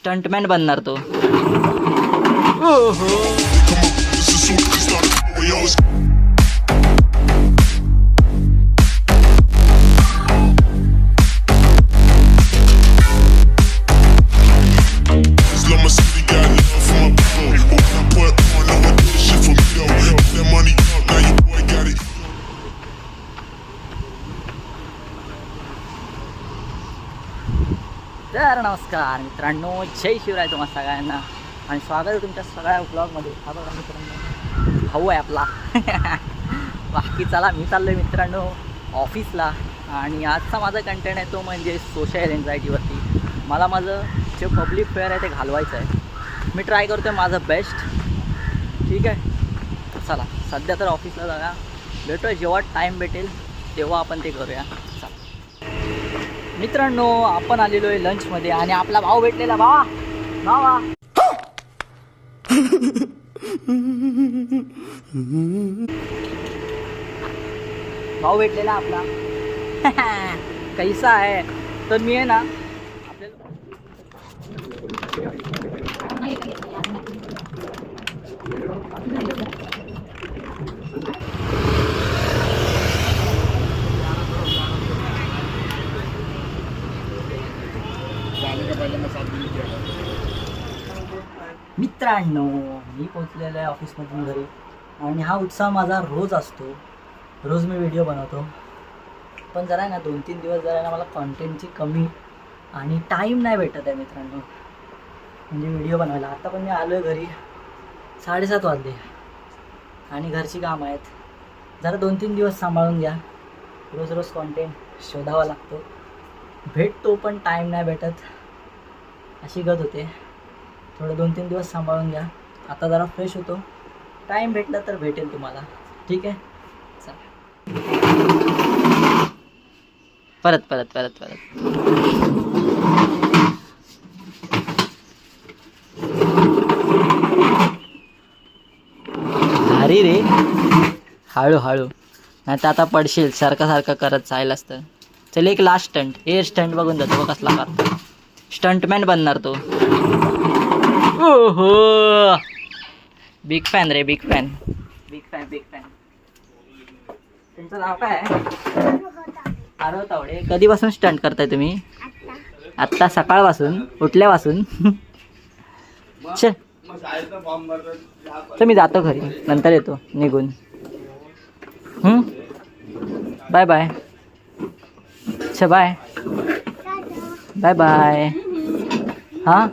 Stuntman बनणार तो. तर नमस्कार मित्रांनो, जय शिवराय तुम्हा सगळ्यांना आणि स्वागत आहे तुमच्या सगळ्या ब्लॉगमध्ये. हा बघा मित्रांनो, भाऊ आहे आपला. बाकी चला, मी चाललो आहे मित्रांनो ऑफिसला आणि आजचा माझा कंटेंट आहे तो म्हणजे सोशल एन्झायटीवरती. मला माझं जे पब्लिक फेअर आहे ते घालवायचं आहे. मी ट्राय करतो आहे माझं बेस्ट. ठीक आहे, चला सध्या तर ऑफिसला जाऊया, भेटूया जेव्हा टाईम भेटेल तेव्हा आपण ते करूया. चला मित्रांनो, आपण आलेलो आहे लंचमध्ये आणि आपला भाऊ भेटलेला. भावा भाऊ भेटलेला आपला. कैसा आहे तर मी आहे ना मित्रांनो, मी पोचलेलो आहे ऑफिसमधून घरी आणि हा उत्साह माझा रोज असतो. रोज मी व्हिडिओ बनवतो, पण जरा ना 2-3 दिवस जरा ना मला कॉन्टेंटची कमी आणि टाईम नाही भेटत आहे मित्रांनो, म्हणजे व्हिडिओ बनवायला. आता पण मी आलो आहे घरी 7:30 वाजले आणि घरची कामं आहेत. जरा 2-3 दिवस सांभाळून घ्या. रोज रोज कॉन्टेंट शोधावा लागतो, भेटतो पण टाईम नाही भेटत, अशी गत होते. थोडं 2-3 दिवस सांभाळून घ्या. आता जरा फ्रेश होतो, टाईम भेटला तर भेटेल तुम्हाला. ठीक आहे, चला परत भारी रे. हळूहळू, नाही तर आता पडशील. सारखं करत जायला असतं. चल एक लास्ट स्टंट, एअर स्टंट बघून जातो बघ कसला करतो. स्टंटमॅन बनणार तो. ओहो, बिग फॅन रे, बिग फॅन. तुमचं नाव काय आहे? आरव तावडे. कधीपासून स्टंट करताय तुम्ही? आत्ता सकाळपासून, उठल्यापासून. चल तर मी जातो घरी, नंतर येतो निघून. Bye bye. अच्छा बाय बाय. हां